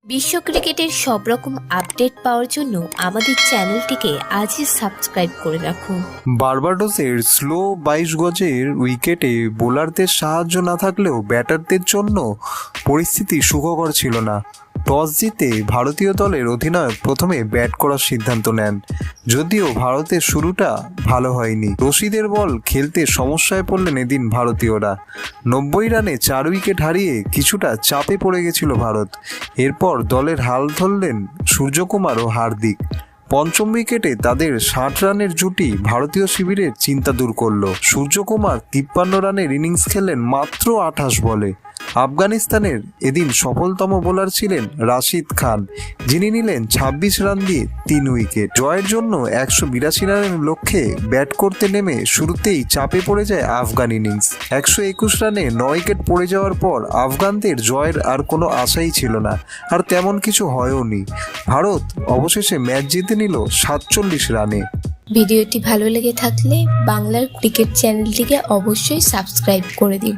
বিশ্ব ক্রিকেটের সব রকম আপডেট পাওয়ার জন্য আমাদের চ্যানেলটিকে আজই সাবস্ক্রাইব করে রাখুন। বার্বাডোসের স্লো 22 গজের উইকেটে বোলারদের সাহায্য না থাকলেও ব্যাটারদের জন্য পরিস্থিতি সুখকর ছিল না। টস জিতে ভারতীয় দলের অধিনায়ক প্রথমে ব্যাট করার সিদ্ধান্ত নেন, যদিও ভারতের শুরুটা ভালো হয়নি। রশিদের বল খেলতে সমস্যায় পড়লেন এদিন ভারতীয়রা। 90 রানে 4 উইকেট হারিয়ে কিছুটা চাপে পড়ে গেছিল ভারত। এরপর দলের হাল ধরলেন সূর্যকুমার ও হার্দিক। পঞ্চম উইকেটে তাদের 60 রানের জুটি ভারতীয় শিবিরের চিন্তা দূর করল। সূর্যকুমার 53 রানের ইনিংস খেললেন মাত্র 28 বলে। আফগানিস্তানের এদিন সফলতম বোলার ছিলেন রাশিদ খান, যিনি নিলেন 26 রান দিয়ে 3 উইকেট। জয়ের জন্য 182 রানের লক্ষ্যে ব্যাট করতে নেমে শুরুতেই চাপে পড়ে যায় আফগান ইনিংস। 121 রানে 9 উইকেট পড়ে যাওয়ার পর আফগানদের জয়ের আর কোনো আশাই ছিল না, আর তেমন কিছু হয়ওনি। ভারত অবশেষে ম্যাচ জিতে নিল 47 রানে। ভিডিওটি ভালো লেগে থাকলে বাংলার ক্রিকেট চ্যানেলটিকে অবশ্যই সাবস্ক্রাইব করে দিন।